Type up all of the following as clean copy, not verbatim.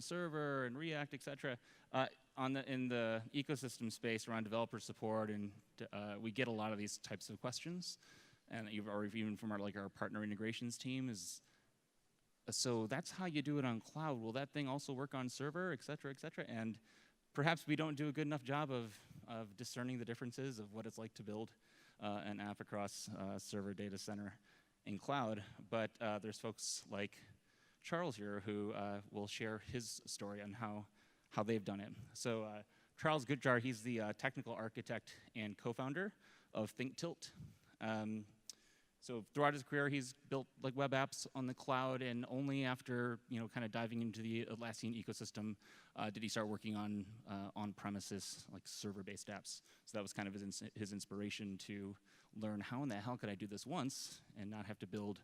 and server and React, et cetera. In the ecosystem space around developer support, and we get a lot of these types of questions, and or even from our partner integrations team is, so that's how you do it on cloud. Will that thing also work on server, et cetera, et cetera? And perhaps we don't do a good enough job of discerning the differences of what it's like to build an app across server, data center, and cloud. But there's folks like Charles here who will share his story on how they've done it. So Charles Goodjar, he's the technical architect and co-founder of ThinkTilt. So throughout his career, he's built web apps on the cloud, and only after kind of diving into the Atlassian ecosystem did he start working on on-premises server-based apps. So that was kind of his inspiration to learn how in the hell could I do this once and not have to build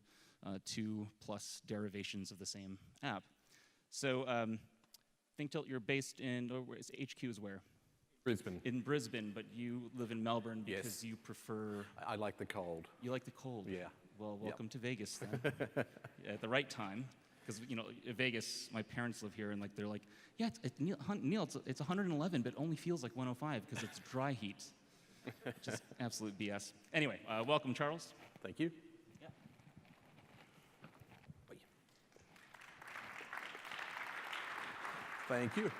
2+ derivations of the same app. So ThinkTilt, you're based in, HQ is where? Brisbane. In Brisbane, but you live in Melbourne because Yes. you prefer... I like the cold. You like the cold? Yeah. Well, welcome to Vegas then. At the right time. Because, Vegas, my parents live here, and they're like, yeah, Neil, it's 111, but it only feels like 105 because it's dry heat. Just absolute BS. Anyway, welcome, Charles. Thank you. Yeah. Thank you.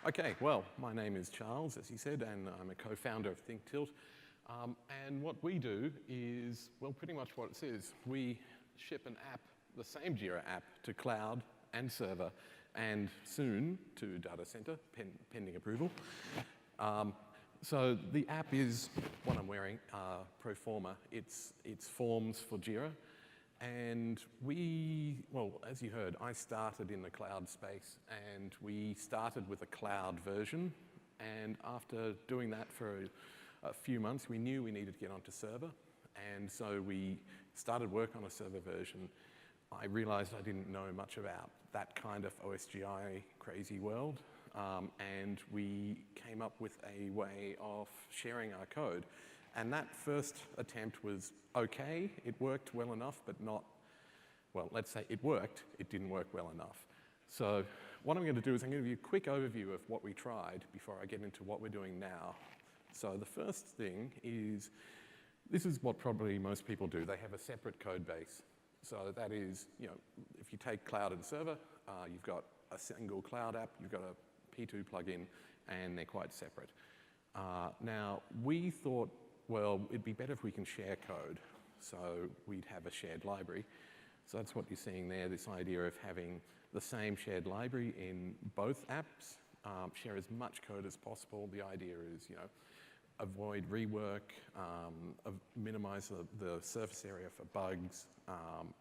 Okay, well, my name is Charles, as he said, and I'm a co-founder of ThinkTilt. And what we do is, well, pretty much what it says. We ship an app, the same Jira app, to cloud and server, and soon to data center, pending approval. So the app is what I'm wearing, Proforma. It's forms for Jira. And well, as you heard, I started in the cloud space, and we started with a cloud version. And after doing that for a few months, we knew we needed to get onto server. And so we started work on a server version. I realized I didn't know much about that kind of OSGI crazy world. And we came up with a way of sharing our code. And that first attempt was okay. It worked well enough, but not, well, let's say it worked. It didn't work well enough. So what I'm going to do is I'm going to give you a quick overview of what we tried before I get into what we're doing now. So the first thing is, this is what probably most people do. They have a separate code base. So that is, if you take cloud and server, you've got a single cloud app, you've got a P2 plugin, and they're quite separate. Now, we thought, well, it'd be better if we can share code. So we'd have a shared library. So that's what you're seeing there, this idea of having the same shared library in both apps, share as much code as possible. The idea is, avoid rework, minimize the surface area for bugs,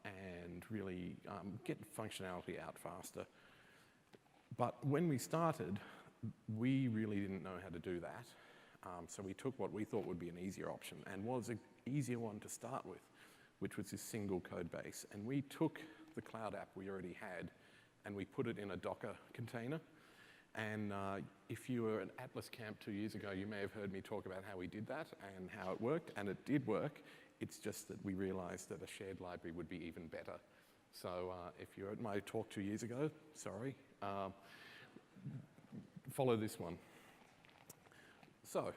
and really get functionality out faster. But when we started, we really didn't know how to do that. So we took what we thought would be an easier option, and was an easier one to start with, which was this single code base. And we took the cloud app we already had, and we put it in a Docker container. And if you were at Atlas Camp 2 years ago, you may have heard me talk about how we did that and how it worked, and it did work. It's just that we realized that a shared library would be even better. So if you were at my talk 2 years ago, sorry, follow this one. So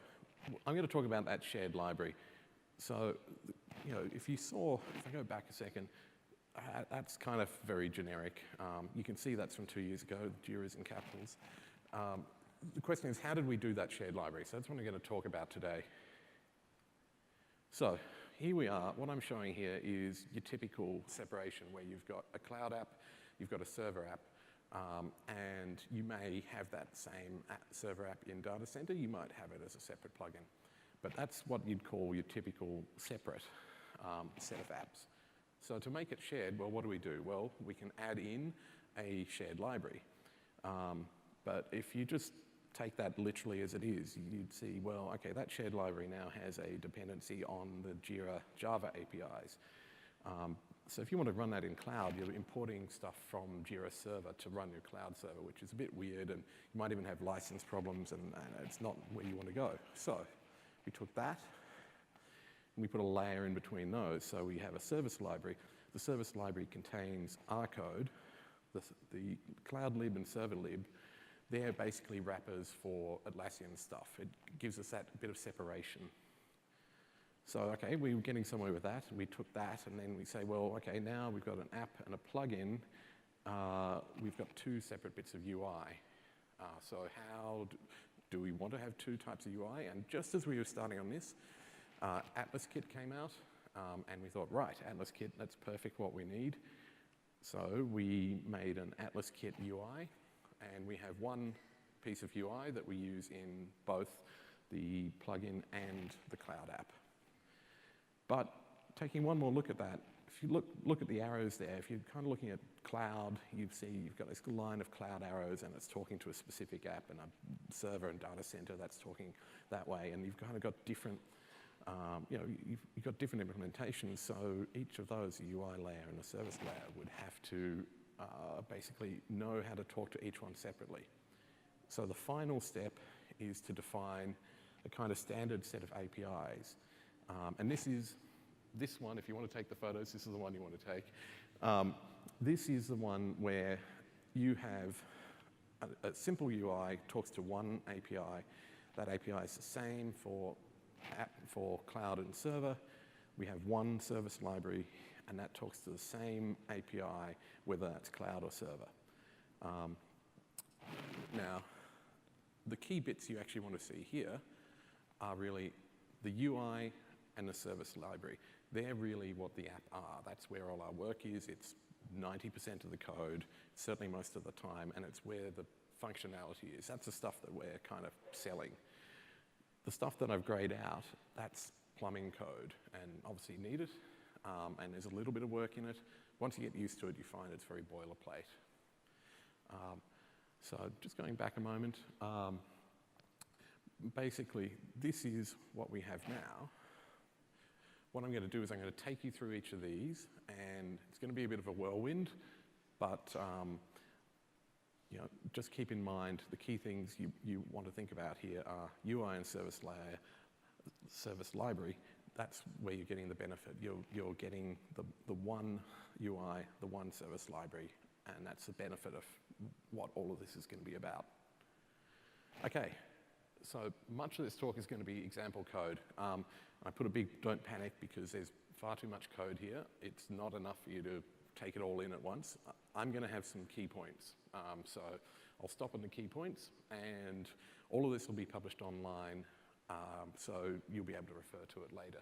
I'm going to talk about that shared library. So, if I go back a second, that's kind of very generic. You can see that's from 2 years ago, Jira's in capitals. The question is, how did we do that shared library? So that's what I'm going to talk about today. So here we are. What I'm showing here is your typical separation where you've got a cloud app, you've got a server app, and you may have that same server app in data center. You might have it as a separate plugin. But that's what you'd call your typical separate set of apps. So to make it shared, well, what do we do? Well, we can add in a shared library. But if you just take that literally as it is, you'd see, well, okay, that shared library now has a dependency on the Jira Java APIs. So if you want to run that in cloud, you're importing stuff from Jira Server to run your cloud server, which is a bit weird, and you might even have license problems, and it's not where you want to go. So we took that, and we put a layer in between those. So we have a service library. The service library contains our code. the cloud lib and server lib, they're basically wrappers for Atlassian stuff. It gives us that bit of separation. So, okay, we were getting somewhere with that. We took that, and then we say, well, okay, now we've got an app and a plugin. We've got two separate bits of UI. So how do we want to have two types of UI? And just as we were starting on this, Atlaskit came out, and we thought, right, Atlaskit, that's perfect what we need. So we made an Atlaskit UI, and we have one piece of UI that we use in both the plugin and the cloud app. But taking one more look at that, if you look at the arrows there, if you're kind of looking at cloud, you see you've got this line of cloud arrows, and it's talking to a specific app, and a server and data center that's talking that way, and you've kind of got different, you've got different implementations. So each of those, a UI layer and a service layer, would have to basically know how to talk to each one separately. So the final step is to define a kind of standard set of APIs. And this one, if you want to take the photos, this is the one you want to take. This is the one where you have a simple UI talks to one API. That API is the same for cloud and server. We have one service library, and that talks to the same API, whether that's cloud or server. Now, the key bits you actually want to see here are really the UI and the service library. They're really what the app are. That's where all our work is. It's 90% of the code, certainly most of the time, and it's where the functionality is. That's the stuff that we're kind of selling. The stuff that I've grayed out, that's plumbing code, and obviously you need it, and there's a little bit of work in it. Once you get used to it, you find it's very boilerplate. So just going back a moment, basically this is what we have now. What I'm going to do is I'm going to take you through each of these, and it's going to be a bit of a whirlwind, but just keep in mind the key things you want to think about here are UI and service layer, service library. That's where you're getting the benefit. You're getting the one UI, the one service library, and that's the benefit of what all of this is going to be about. Okay, so much of this talk is going to be example code. I put a big don't panic because there's far too much code here. It's not enough for you to take it all in at once. I'm going to have some key points. So I'll stop on the key points, and all of this will be published online, so you'll be able to refer to it later.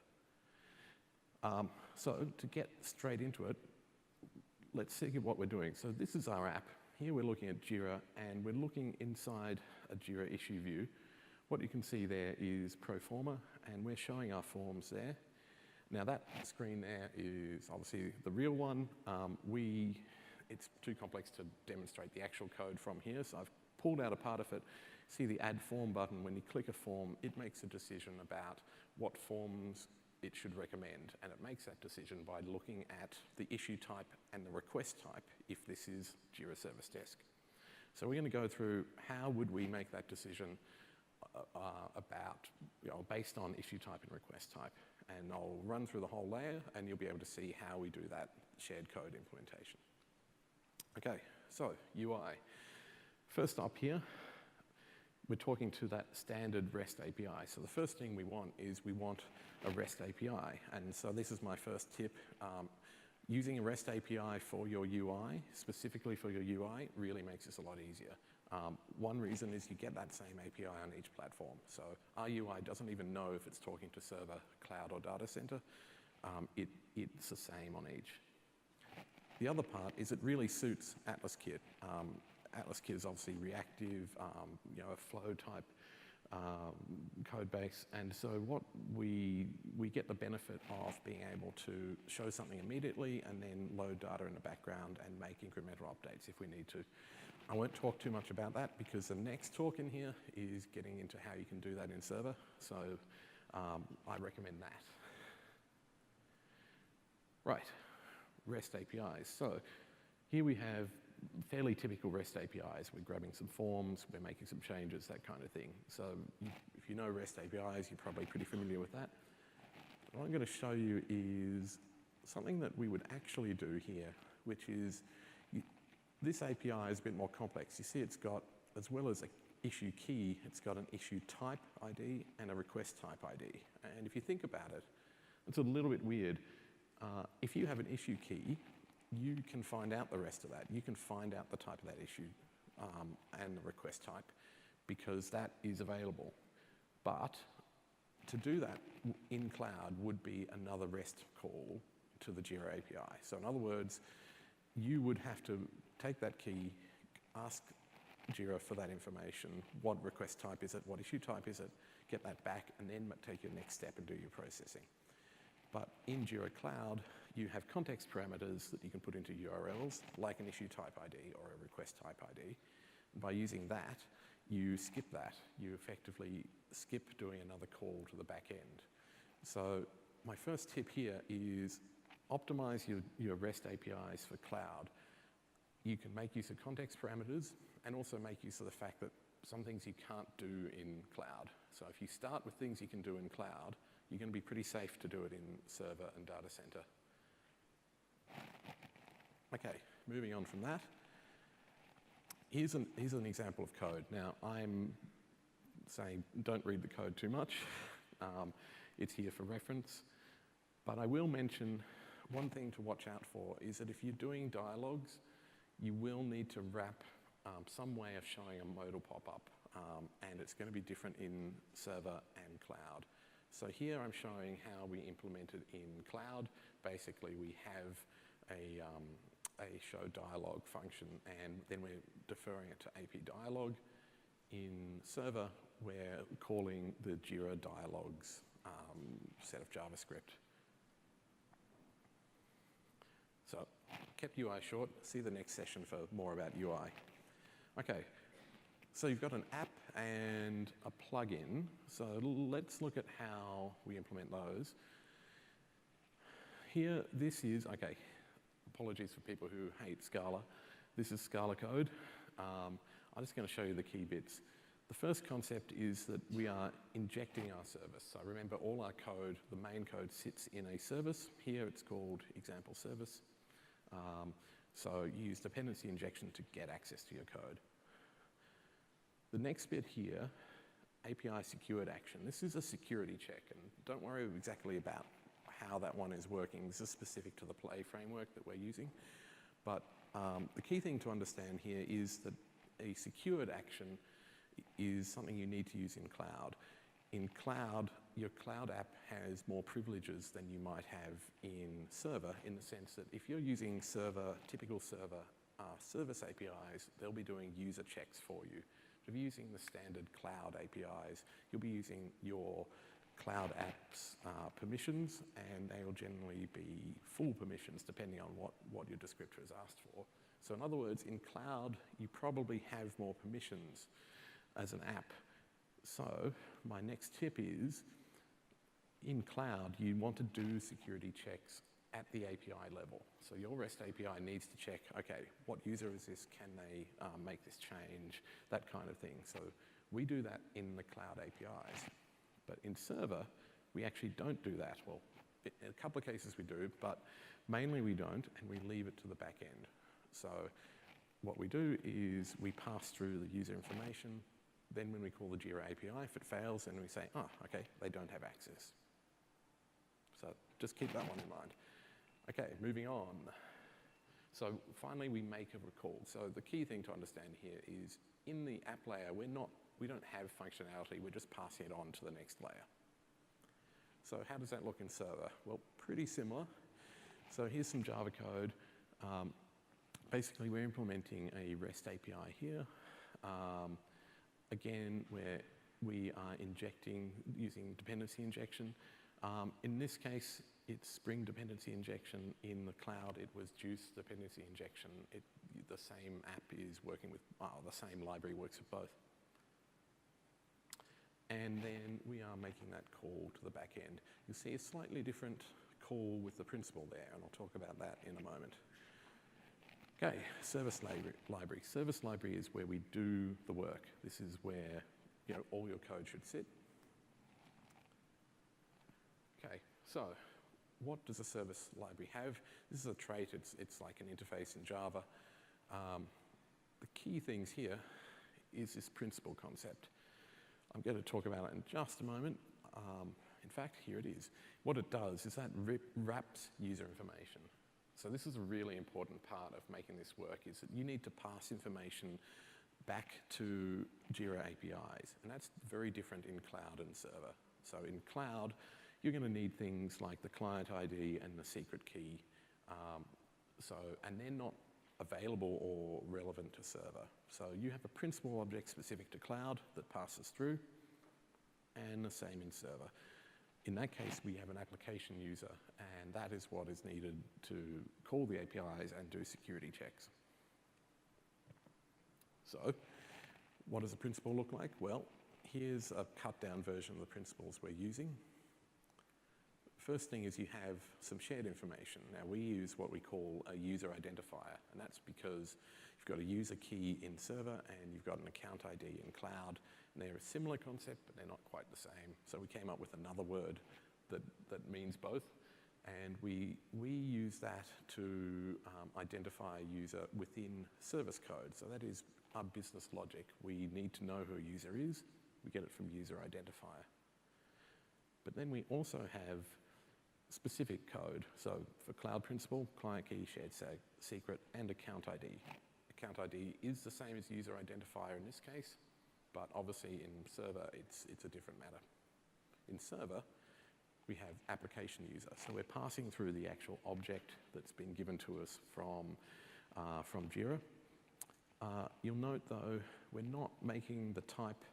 So to get straight into it, let's see what we're doing. So this is our app. Here we're looking at Jira, and we're looking inside a Jira issue view. What you can see there is pro forma, and we're showing our forms there. Now that screen there is obviously the real one. It's too complex to demonstrate the actual code from here, so I've pulled out a part of it. See the add form button. When you click a form, it makes a decision about what forms it should recommend, and it makes that decision by looking at the issue type and the request type if this is Jira Service Desk. So we're going to go through how would we make that decision based on issue type and request type. And I'll run through the whole layer, and you'll be able to see how we do that shared code implementation. Okay, so UI. First up here, we're talking to that standard REST API. So the first thing we want is we want a REST API. And so this is my first tip. Using a REST API for your UI, specifically for your UI, really makes this a lot easier. One reason is you get that same API on each platform. So our UI doesn't even know if it's talking to server, cloud, or data center. It's the same on each. The other part is it really suits Atlaskit. Atlaskit is obviously reactive, a flow type code base, and so what we get the benefit of being able to show something immediately and then load data in the background and make incremental updates if we need to. I won't talk too much about that because the next talk in here is getting into how you can do that in server, so I recommend that. Right, REST APIs. So here we have fairly typical REST APIs. We're grabbing some forms, we're making some changes, that kind of thing. So if you know REST APIs, you're probably pretty familiar with that. What I'm going to show you is something that we would actually do here, which is This API is a bit more complex. You see it's got, as well as an issue key, it's got an issue type ID and a request type ID. And if you think about it, it's a little bit weird. If you have an issue key, you can find out the rest of that. You can find out the type of that issue and the request type because that is available. But to do that in cloud would be another REST call to the Jira API. So in other words, you would have to take that key, ask Jira for that information, what request type is it, what issue type is it, get that back, and then take your next step and do your processing. But in Jira Cloud, you have context parameters that you can put into URLs, like an issue type ID or a request type ID. By using that, you skip that. You effectively skip doing another call to the back end. So my first tip here is optimize your REST APIs for cloud. You can make use of context parameters and also make use of the fact that some things you can't do in cloud. So if you start with things you can do in cloud, you're going to be pretty safe to do it in server and data center. Okay, moving on from that. Here's an example of code. Now, I'm saying don't read the code too much. It's here for reference. But I will mention one thing to watch out for is that if you're doing dialogues, you will need to wrap some way of showing a modal pop-up, and it's going to be different in server and cloud. So here I'm showing how we implement it in cloud. Basically, we have a show dialog function, and then we're deferring it to AP dialog. In server, we're calling the Jira dialogs set of JavaScript. So, kept UI short. See the next session for more about UI. Okay, so you've got an app and a plugin. So let's look at how we implement those. Here, this is, okay, apologies for people who hate Scala. This is Scala code. I'm just going to show you the key bits. The first concept is that we are injecting our service. So remember, all our code, the main code sits in a service. Here it's called example service. So you use dependency injection to get access to your code. The next bit here, API secured action. This is a security check, and don't worry exactly about how that one is working. This is specific to the Play framework that we're using. But the key thing to understand here is that a secured action is something you need to use in cloud. In cloud, your cloud app has more privileges than you might have in server, in the sense that if you're using typical server service APIs, they'll be doing user checks for you. If you're using the standard cloud APIs, you'll be using your cloud apps permissions, and they will generally be full permissions depending on what your descriptor has asked for. So in other words, in cloud, you probably have more permissions as an app. So my next tip is, in cloud, you want to do security checks at the API level. So your REST API needs to check, okay, what user is this? Can they make this change? That kind of thing. So we do that in the cloud APIs. But in server, we actually don't do that. Well, in a couple of cases we do, but mainly we don't, and we leave it to the back end. So what we do is we pass through the user information. Then when we call the Jira API, if it fails, then we say, oh, okay, they don't have access. So just keep that one in mind. Okay, moving on. So finally, we make a recall. So the key thing to understand here is in the app layer, we don't have functionality. We're just passing it on to the next layer. So how does that look in server? Well, pretty similar. So here's some Java code. Basically, we're implementing a REST API here. Again, where we are injecting using dependency injection. In this case, it's Spring dependency injection. In the cloud, it was Juice dependency injection. The same app is working with, the same library works with both. And then we are making that call to the back end. You'll see a slightly different call with the principal there, and I'll talk about that in a moment. Okay, service library. Service library is where we do the work. This is where all your code should sit. Okay, so what does a service library have? This is a trait. It's like an interface in Java. The key things here is this principal concept. I'm going to talk about it in just a moment. In fact, here it is. What it does is that wraps user information. So this is a really important part of making this work, is that you need to pass information back to Jira APIs, and that's very different in cloud and server. So in cloud, you're going to need things like the client ID and the secret key, and they're not available or relevant to server. So you have a principal object specific to cloud that passes through, and the same in server. In that case, we have an application user, and that is what is needed to call the APIs and do security checks. So, what does a principal look like? Well, here's a cut-down version of the principles we're using. First thing is you have some shared information. Now, we use what we call a user identifier, and that's because you've got a user key in server and you've got an account ID in cloud. And they're a similar concept, but they're not quite the same. So we came up with another word that means both. And we use that to identify a user within service code. So that is our business logic. We need to know who a user is. We get it from user identifier. But then we also have specific code. So for cloud principal, client key, shared secret, and account ID. Account ID is the same as user identifier in this case, but obviously in server, it's a different matter. In server, we have application user. So we're passing through the actual object that's been given to us from Jira. You'll note though, we're not making the type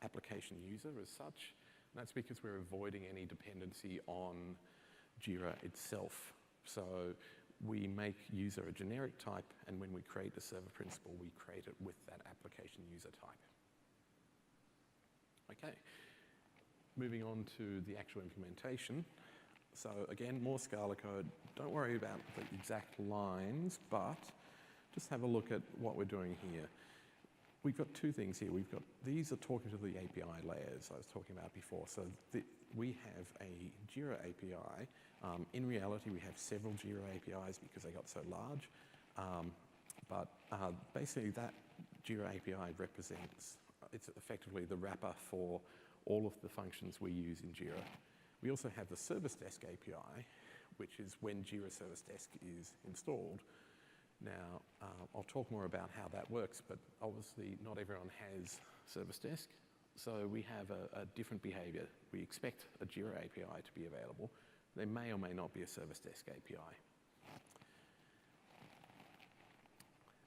application user as such. And that's because we're avoiding any dependency on Jira itself. So we make user a generic type, and when we create the server principal, we create it with that application user type. Okay, moving on to the actual implementation. So again, more Scala code. Don't worry about the exact lines, but just have a look at what we're doing here. We've got two things here. These are talking to the API layers I was talking about before. So we have a Jira API. In reality, we have several Jira APIs because they got so large. But basically, that Jira API represents, it's effectively the wrapper for all of the functions we use in Jira. We also have the Service Desk API, which is when Jira Service Desk is installed. Now, I'll talk more about how that works, but obviously not everyone has Service Desk, so we have a different behavior. We expect a Jira API to be available. There may or may not be a Service Desk API.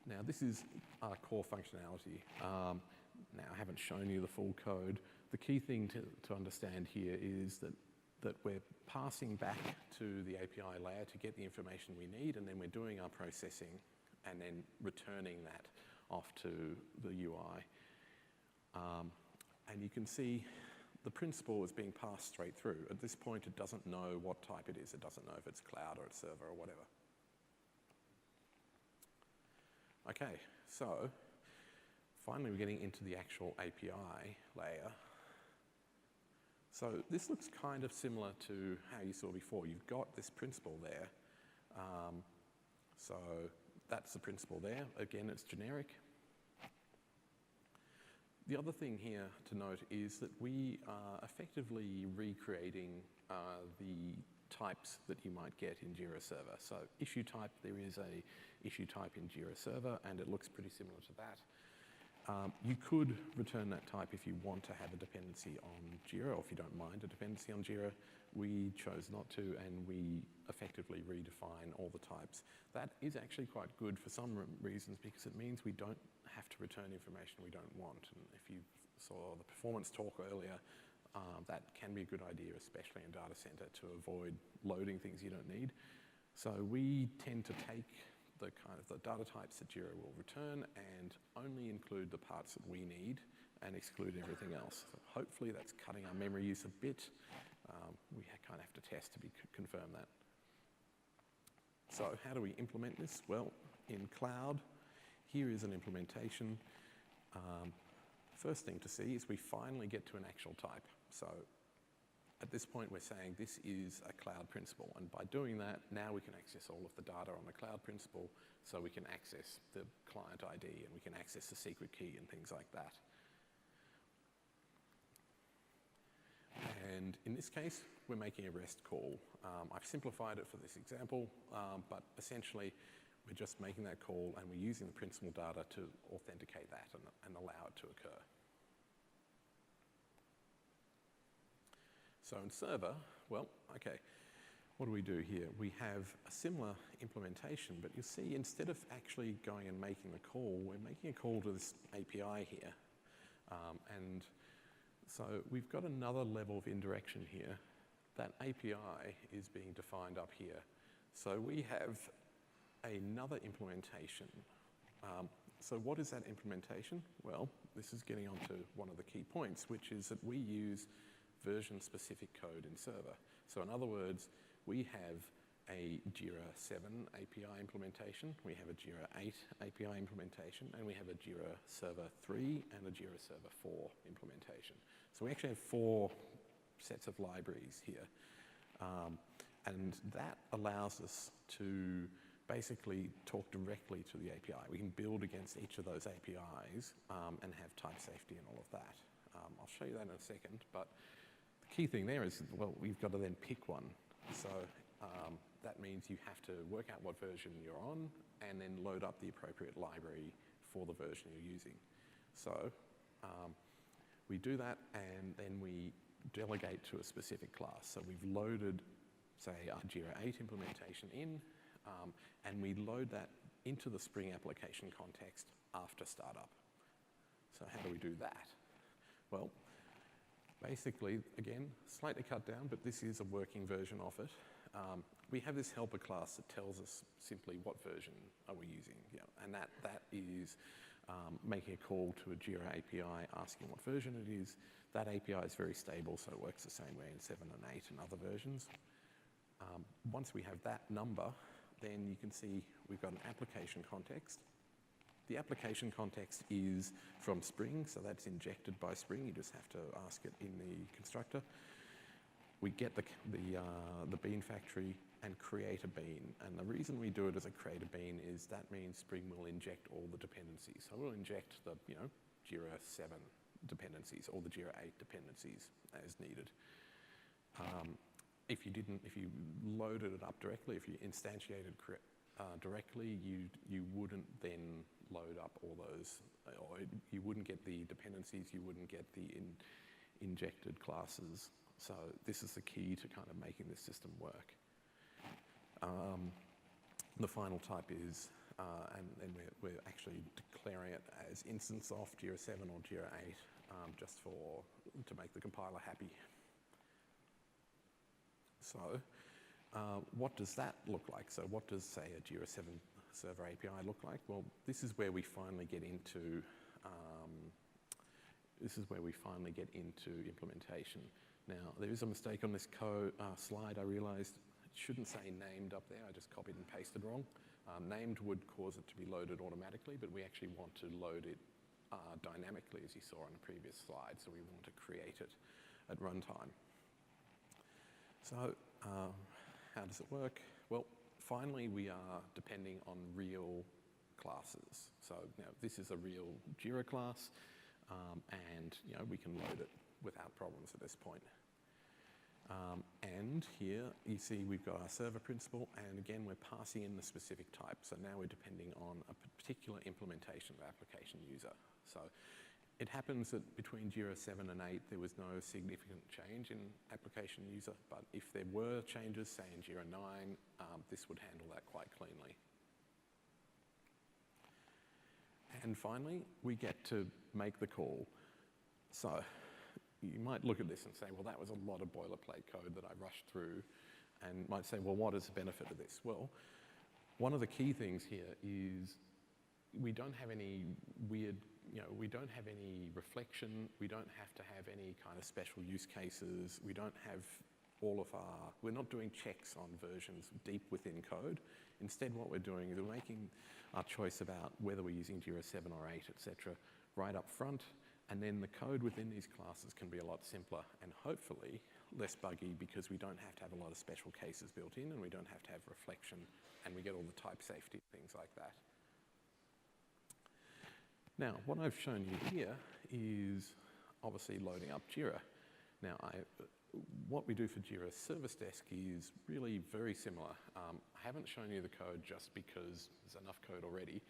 Now, this is our core functionality. Now, I haven't shown you the full code. The key thing to understand here is that we're passing back to the API layer to get the information we need, and then we're doing our processing and then returning that off to the UI. And you can see the principal is being passed straight through. At this point, it doesn't know what type it is. It doesn't know if it's cloud or it's server or whatever. Okay, so finally we're getting into the actual API layer. So this looks kind of similar to how you saw before. You've got this principal there. So that's the principal there. Again, it's generic. The other thing here to note is that we are effectively recreating the types that you might get in Jira Server. So issue type, there is a issue type in Jira Server, and it looks pretty similar to that. You could return that type if you want to have a dependency on Jira, or if you don't mind a dependency on Jira. We chose not to, and we effectively redefine all the types. That is actually quite good for some reasons, because it means we don't have to return information we don't want. And if you saw the performance talk earlier, that can be a good idea, especially in data center, to avoid loading things you don't need. So we tend to take the kind of the data types that Jira will return and only include the parts that we need and exclude everything else. So hopefully that's cutting our memory use a bit. We kind of have to test to confirm that. So how do we implement this? Well, in cloud, here is an implementation. First thing to see is we finally get to an actual type. So at this point we're saying this is a cloud principal, and by doing that, now we can access all of the data on the cloud principal, so we can access the client ID and we can access the secret key and things like that. And in this case, we're making a REST call. I've simplified it for this example, but essentially we're just making that call and we're using the principal data to authenticate that and allow it to occur. So in server, well, okay, what do we do here? We have a similar implementation, but you'll see instead of actually going and making the call, we're making a call to this API here. And so we've got another level of indirection here. That API is being defined up here. So we have another implementation. So what is that implementation? Well, this is getting onto one of the key points, which is that we use version-specific code in server. So in other words, we have a Jira 7 API implementation, we have a Jira 8 API implementation, and we have a Jira Server 3 and a Jira Server 4 implementation. So we actually have 4 sets of libraries here. And that allows us to basically talk directly to the API. We can build against each of those APIs and have type safety and all of that. I'll show you that in a second, but the key thing there is, well, we've got to then pick one. So that means you have to work out what version you're on and then load up the appropriate library for the version you're using. So we do that and then we delegate to a specific class. So we've loaded, say, our Jira 8 implementation in, and we load that into the Spring application context after startup. So how do we do that? Well, basically, again, slightly cut down, but this is a working version of it. We have this helper class that tells us simply what version are we using, and that is making a call to a Jira API, asking what version it is. That API is very stable, so it works the same way in 7 and 8 and other versions. Once we have that number, then you can see we've got an application context. The application context is from Spring, so that's injected by Spring. You just have to ask it in the constructor. We get the bean factory and create a bean. And the reason we do it as a create a bean is that means Spring will inject all the dependencies. So we'll inject the Jira 7 dependencies or the Jira 8 dependencies as needed. If you loaded it up directly, if you instantiated directly, you wouldn't then load up all those, or you wouldn't get the dependencies, you wouldn't get the injected classes. So this is the key to kind of making this system work. The final type is, and we're actually declaring it as instance of Jira 7 or Jira 8, just to make the compiler happy. So what does that look like? So what does, say, a Jira 7 server API look like? Well, this is where we finally get into implementation. Now, there is a mistake on this slide. I realized it shouldn't say named up there. I just copied and pasted wrong. Named would cause it to be loaded automatically, but we actually want to load it dynamically, as you saw on the previous slide. So we want to create it at runtime. So how does it work? Well, finally, we are depending on real classes. So now this is a real Jira class, and we can load it without problems at this point. And here you see we've got our server principal, and again we're passing in the specific type. So now we're depending on a particular implementation of application user. So it happens that between Jira 7 and 8 there was no significant change in application user, but if there were changes, say in Jira 9, this would handle that quite cleanly. And finally, we get to make the call. So you might look at this and say, well, that was a lot of boilerplate code that I rushed through, and might say, well, what is the benefit of this? Well, one of the key things here is we don't have any weird, we don't have any reflection, we don't have to have any kind of special use cases, we don't have we're not doing checks on versions deep within code. Instead, what we're doing is we're making our choice about whether we're using Jira 7 or 8, etc., right up front, And then the code within these classes can be a lot simpler and hopefully less buggy because we don't have to have a lot of special cases built in and we don't have to have reflection and we get all the type safety, things like that. Now, what I've shown you here is obviously loading up Jira. Now, what we do for Jira Service Desk is really very similar. I haven't shown you the code just because there's enough code already.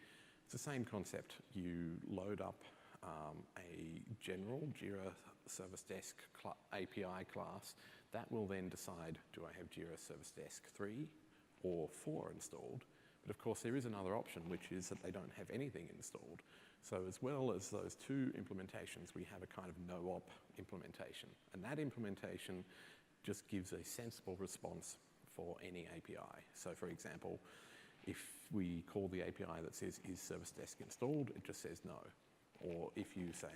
It's the same concept. You load up a general Jira Service Desk API class. That will then decide, do I have Jira Service Desk 3 or 4 installed? But of course, there is another option, which is that they don't have anything installed. So as well as those two implementations, we have a kind of no-op implementation. And that implementation just gives a sensible response for any API. So for example, if we call the API that says, is Service Desk installed? It just says no. Or if you say,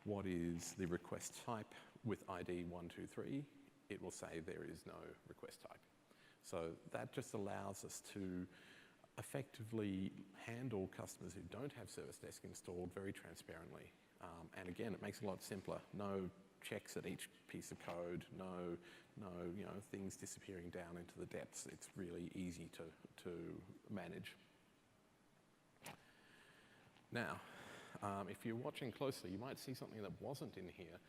what is the request type with ID 123, it will say there is no request type. So that just allows us to effectively handle customers who don't have Service Desk installed very transparently. And again, it makes it a lot simpler. No checks at each piece of code, no things disappearing down into the depths. It's really easy to manage. Now, if you're watching closely, you might see something that wasn't in here,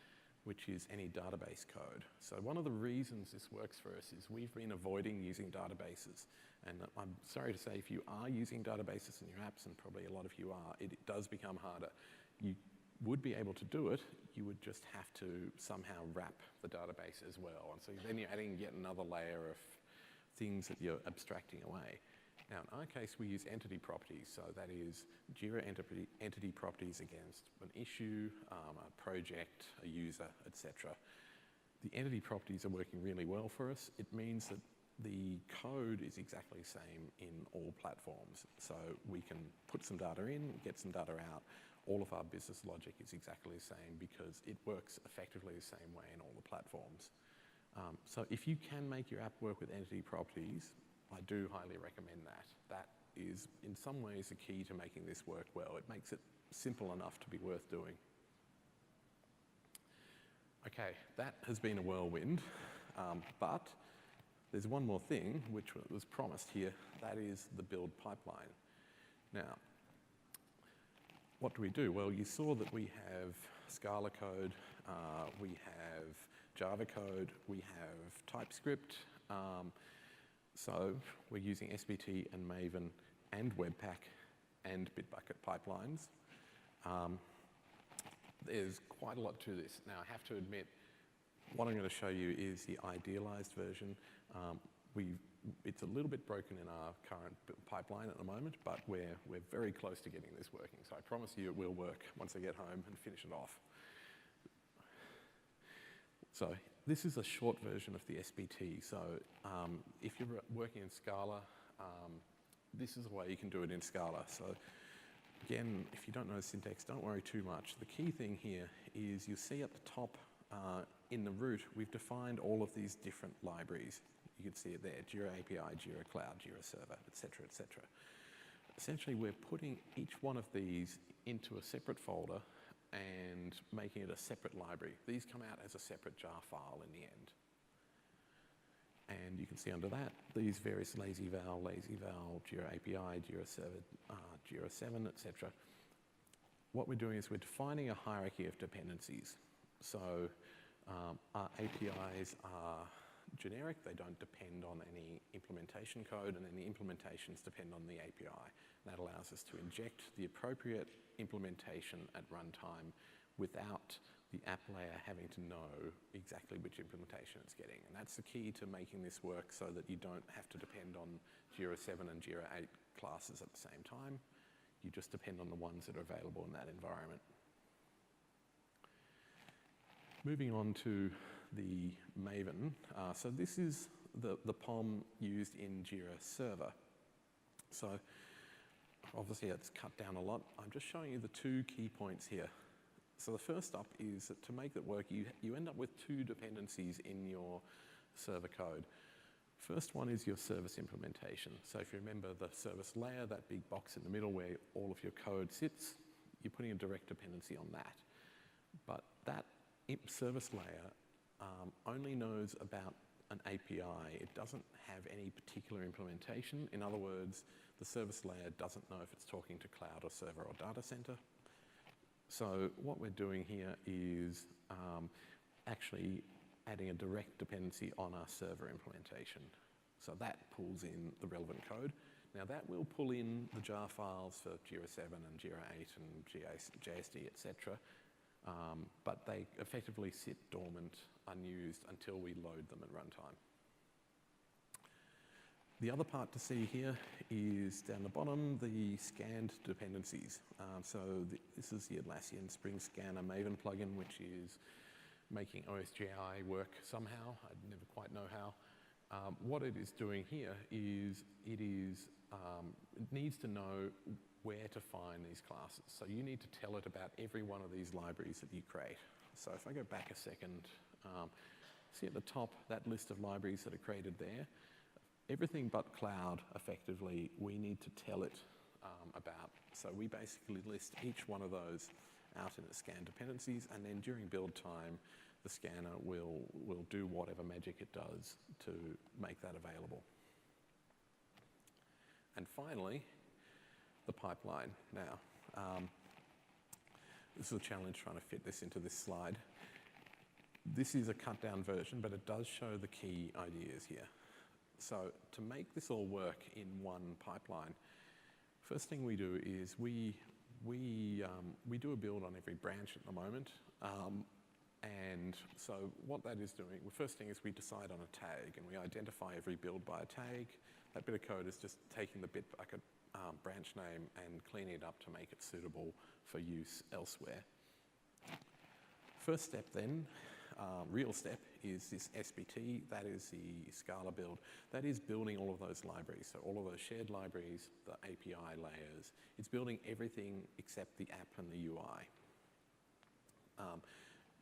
which is any database code. So one of the reasons this works for us is we've been avoiding using databases. And I'm sorry to say, if you are using databases in your apps, and probably a lot of you are, it does become harder. You would be able to do it, you would just have to somehow wrap the database as well. And so then you're adding yet another layer of things that you're abstracting away. Now, in our case, we use entity properties. So that is Jira entity properties against an issue, a project, a user, etc. The entity properties are working really well for us. It means that the code is exactly the same in all platforms. So we can put some data in, get some data out. All of our business logic is exactly the same because it works effectively the same way in all the platforms. So if you can make your app work with entity properties, I do highly recommend that. That is, in some ways, the key to making this work well. It makes it simple enough to be worth doing. Okay, that has been a whirlwind, but there's one more thing which was promised here. That is the build pipeline. Now, what do? Well, you saw that we have Scala code, we have Java code, we have TypeScript. So we're using SBT and Maven and Webpack and Bitbucket Pipelines. There's quite a lot to this. Now, I have to admit, what I'm going to show you is the idealized version. It's a little bit broken in our current pipeline at the moment, but we're very close to getting this working. So I promise you it will work once I get home and finish it off. So this is a short version of the SBT. So if you're working in Scala, this is the way you can do it in Scala. So again, if you don't know the syntax, don't worry too much. The key thing here is you see at the top in the root, we've defined all of these different libraries. You can see it there, Jira API, Jira Cloud, Jira Server, etc., etc. Essentially, we're putting each one of these into a separate folder and making it a separate library. These come out as a separate jar file in the end. And you can see under that, these various LazyVal, Jira API, Jira Server, Jira 7, etc. What we're doing is we're defining a hierarchy of dependencies. So our APIs are generic, they don't depend on any implementation code, and then the implementations depend on the API. That allows us to inject the appropriate implementation at runtime without the app layer having to know exactly which implementation it's getting. And that's the key to making this work so that you don't have to depend on Jira 7 and Jira 8 classes at the same time. You just depend on the ones that are available in that environment. Moving on to the Maven. So this is the POM used in Jira Server. So obviously it's cut down a lot. I'm just showing you the two key points here. So the first up is that to make that work, you end up with two dependencies in your server code. First one is your service implementation. So if you remember the service layer, that big box in the middle where all of your code sits, you're putting a direct dependency on that. But that service layer only knows about an API. It doesn't have any particular implementation. In other words, the service layer doesn't know if it's talking to cloud or server or data center. So what we're doing here is actually adding a direct dependency on our server implementation. So that pulls in the relevant code. Now that will pull in the jar files for Jira 7 and Jira 8 and JSD, etc. But they effectively sit dormant, unused, until we load them at runtime. The other part to see here is down the bottom, the scanned dependencies. This is the Atlassian Spring Scanner Maven plugin, which is making OSGI work somehow. I never quite know how. What it is doing here is it needs to know where to find these classes. So you need to tell it about every one of these libraries that you create. So if I go back a second, see at the top that list of libraries that are created there. Everything but cloud, effectively, we need to tell it about. So we basically list each one of those out in the scan dependencies, and then during build time, the scanner will do whatever magic it does to make that available. And finally, the pipeline. Now, this is a challenge trying to fit this into this slide. This is a cut down version, but it does show the key ideas here. So to make this all work in one pipeline, first thing we do is we do a build on every branch at the moment. And so what that is doing, the first thing is we decide on a tag and we identify every build by a tag. That bit of code is just taking the Bitbucket branch name and cleaning it up to make it suitable for use elsewhere. First step then, real step, is this SBT. That is the Scala build. That is building all of those libraries. So all of those shared libraries, the API layers. It's building everything except the app and the UI.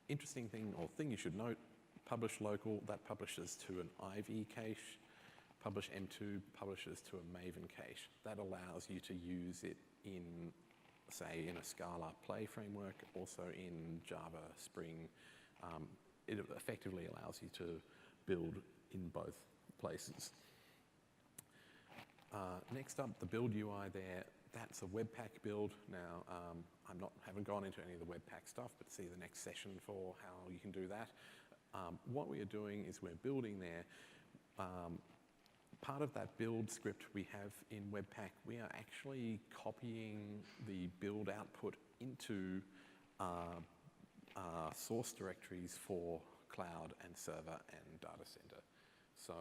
Interesting thing, or thing you should note, publish local, that publishes to an IV cache. Publish M2 publishes to a Maven cache. That allows you to use it in, say, in a Scala Play framework, also in Java, Spring. It effectively allows you to build in both places. Next up, the build UI there, that's a Webpack build. Now, haven't gone into any of the Webpack stuff, but see the next session for how you can do that. What we are doing is we're building there. Part of that build script we have in Webpack, we are actually copying the build output into source directories for cloud and server and data center. So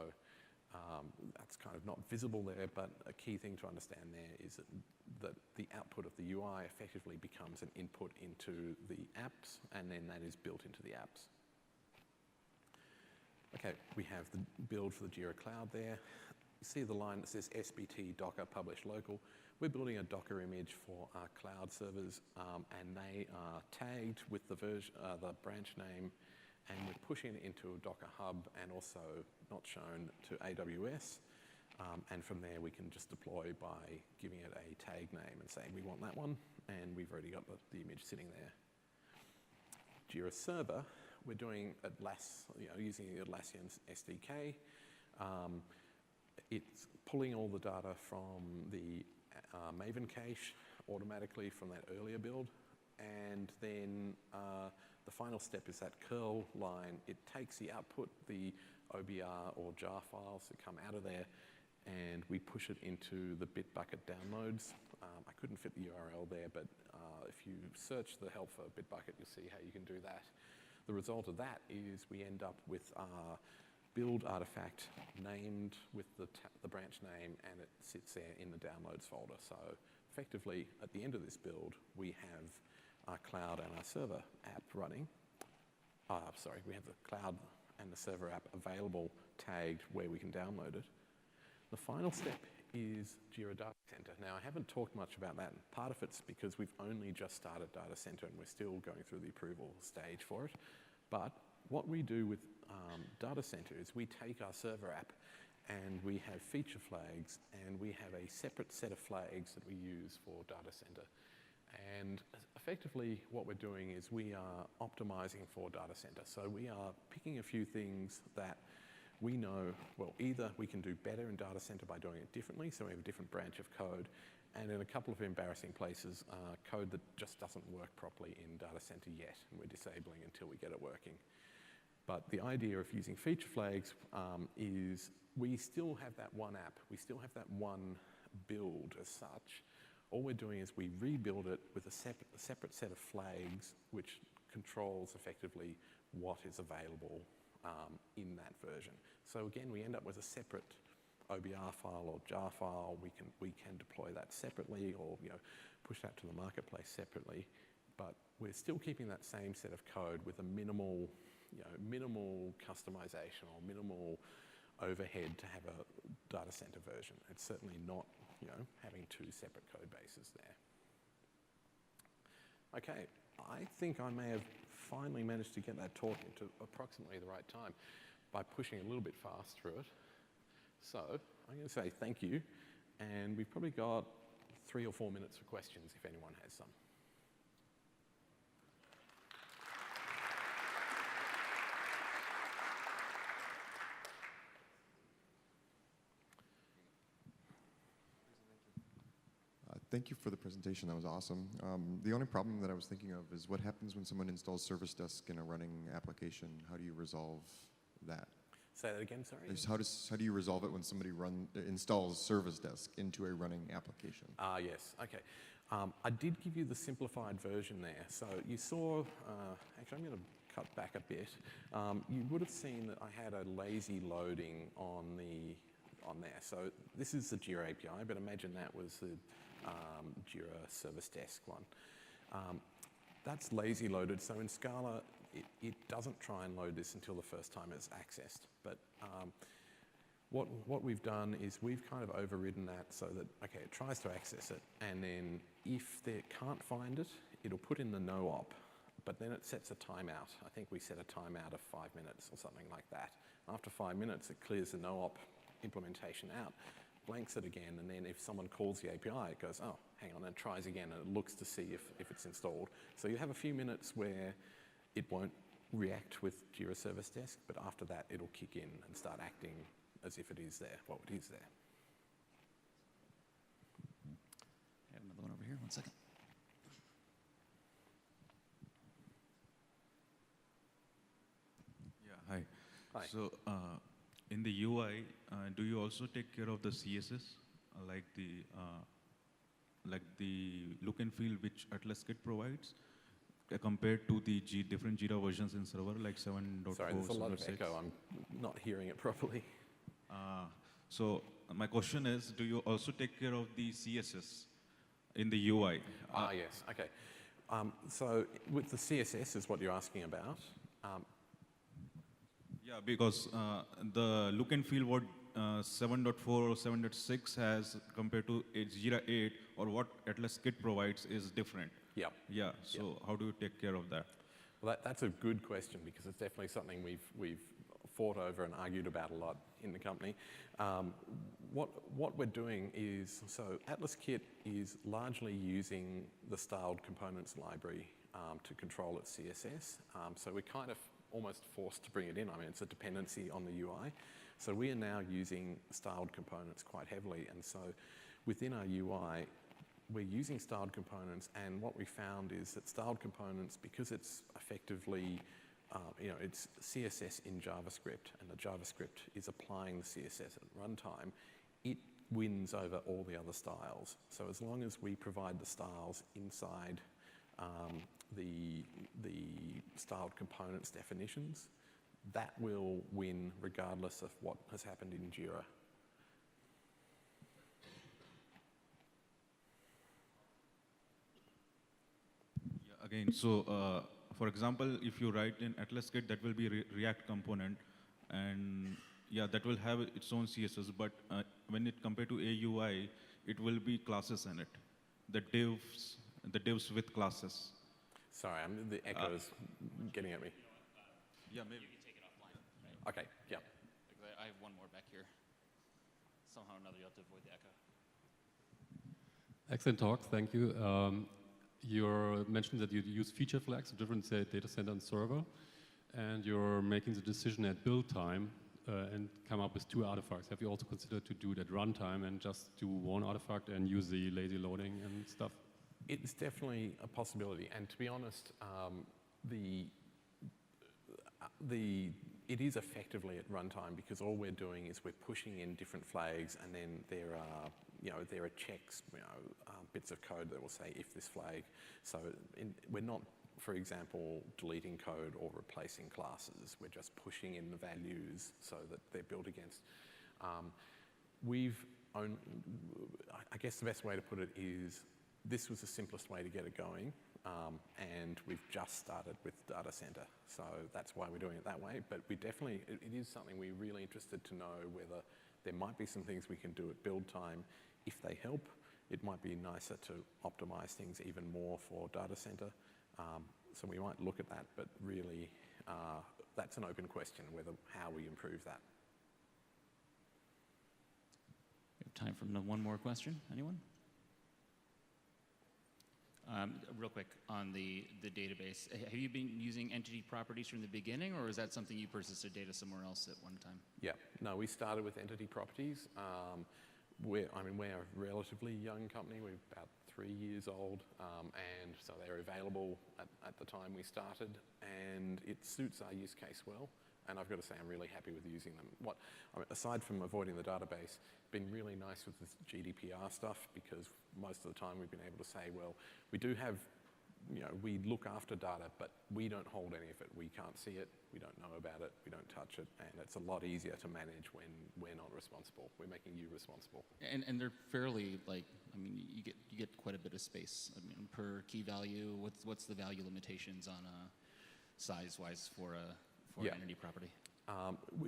that's kind of not visible there, but a key thing to understand there is that the output of the UI effectively becomes an input into the apps, and then that is built into the apps. Okay, we have the build for the Jira Cloud there. You see the line that says SBT Docker publish local. We're building a Docker image for our cloud servers, and they are tagged with the branch name, and we're pushing it into a Docker Hub and also not shown to AWS. And from there, we can just deploy by giving it a tag name and saying we want that one, and we've already got the image sitting there. Jira Server, we're doing using the Atlassian SDK. It's pulling all the data from the Maven cache automatically from that earlier build, and then the final step is that curl line. It takes the output, the OBR or jar files that come out of there, and we push it into the Bitbucket downloads. I couldn't fit the URL there, but if you search the help for Bitbucket, you'll see how you can do that. The result of that is we end up with our build artifact named with the branch name, and it sits there in the downloads folder. So effectively, at the end of this build, we have our cloud and our server app running. We have the cloud and the server app available, tagged where we can download it. The final step is Jira Data Center. Now, I haven't talked much about that. Part of it's because we've only just started Data Center and we're still going through the approval stage for it. But what we do with Data Center is we take our server app and we have feature flags, and we have a separate set of flags that we use for Data Center. And effectively what we're doing is we are optimizing for data center. So we are picking a few things that we know, well, either we can do better in data center by doing it differently, so we have a different branch of code, and in a couple of embarrassing places, code that just doesn't work properly in data center yet, and we're disabling until we get it working. But the idea of using feature flags is we still have that one app, we still have that one build as such. All we're doing is we rebuild it with a separate set of flags which controls effectively what is available in that version. So again, we end up with a separate OBR file or jar file. We can deploy that separately, or push that to the marketplace separately. But we're still keeping that same set of code with a minimal customization or minimal overhead to have a data center version. It's certainly not having two separate code bases there. Okay, I think I may have finally managed to get that talk into approximately the right time by pushing a little bit fast through it. So I'm going to say thank you, and we've probably got 3 or 4 minutes for questions if anyone has some. Thank you for the presentation. That was awesome. The only problem that I was thinking of is what happens when someone installs Service Desk in a running application? How do you resolve that? Say that again, sorry? How do you resolve it when somebody installs Service Desk into a running application? Yes, okay. I did give you the simplified version there. So you saw, actually I'm going to cut back a bit. You would have seen that I had a lazy loading on there. So this is the Jira API, but imagine that was the Jira Service Desk one. That's lazy loaded, so in Scala, it doesn't try and load this until the first time it's accessed. But what we've done is we've kind of overridden that so that, okay, it tries to access it, and then if they can't find it, it'll put in the no op, but then it sets a timeout. I think we set a timeout of 5 minutes or something like that. After 5 minutes, it clears the no op implementation out, blanks it again, and then if someone calls the API, it goes, oh, hang on, and tries again, and it looks to see if it's installed. So you have a few minutes where it won't react with Jira Service Desk, but after that, it'll kick in and start acting as if it is there. Well, it is there. I have another one over here. One second. Yeah, hi. Hi. So in the UI, do you also take care of the CSS, like the look and feel which Atlaskit provides, compared to the different Jira versions in server, like 7.4, Sorry, there's a lot of 7.6? echo. I'm not hearing it properly. So my question is, do you also take care of the CSS in the UI? Yes, okay. So with the CSS is what you're asking about. Yeah, because the look and feel what 7.4 or 7.6 has compared to Jira 8 or what Atlaskit provides is different. Yeah. Yeah, so how do you take care of that? Well, that's a good question because it's definitely something we've fought over and argued about a lot in the company. What we're doing is, so Atlaskit is largely using the styled components library to control its CSS. So we're kind of almost forced to bring it in. I mean, it's a dependency on the UI. So we are now using styled components quite heavily. And so within our UI, we're using styled components, and what we found is that styled components, because it's effectively, it's CSS in JavaScript, and the JavaScript is applying the CSS at runtime, it wins over all the other styles. So as long as we provide the styles inside the styled components definitions, that will win regardless of what has happened in Jira. Yeah, again, so for example, if you write in Atlaskit, that will be React component, and yeah, that will have its own CSS, but when it compared to AUI, it will be classes in it, the divs with classes. Sorry, the echo is getting at me. Yeah, maybe. You can take it offline. Right? Okay, yeah. I have one more back here. Somehow or another, you have to avoid the echo. Excellent talk, thank you. you mentioned that you use feature flags, a different say, data center and server, and you're making the decision at build time and come up with 2 artifacts. Have you also considered to do it at runtime and just do 1 artifact and use the lazy loading and stuff? It's definitely a possibility, and to be honest, it is effectively at runtime because all we're doing is we're pushing in different flags, and then there are checks, bits of code that will say if this flag. So we're not, for example, deleting code or replacing classes. We're just pushing in the values so that they're built against. I guess the best way to put it is this was the simplest way to get it going. And we've just started with Data Center, so that's why we're doing it that way. But we definitely, it is something we're really interested to know whether there might be some things we can do at build time. If they help, it might be nicer to optimize things even more for Data Center. So we might look at that, but really, that's an open question, how we improve that. We have time for one more question. Anyone? Real quick on the database, have you been using entity properties from the beginning, or is that something you persisted data somewhere else at one time? Yeah, no, we started with entity properties. We're a relatively young company. We're about 3 years old, and so they're available at the time we started, and it suits our use case well. And I've got to say, I'm really happy with using them. Aside from avoiding the database, been really nice with this GDPR stuff, because most of the time we've been able to say, well, we do have, we look after data, but we don't hold any of it. We can't see it, we don't know about it, we don't touch it, and it's a lot easier to manage when we're not responsible. We're making you responsible. And they're fairly, you get quite a bit of space. Per key value, what's the value limitations on size-wise for an entity property?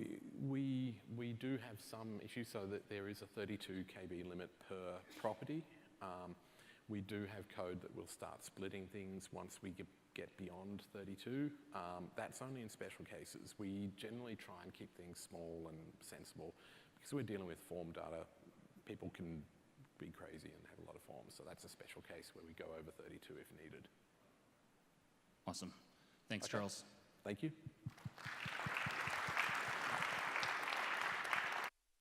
We do have some issues, so that there is a 32 KB limit per property. We do have code that will start splitting things once we get beyond 32. That's only in special cases. We generally try and keep things small and sensible, because we're dealing with form data. People can be crazy and have a lot of forms, so that's a special case where we go over 32 if needed. Awesome. Thanks, Charles. Thank you.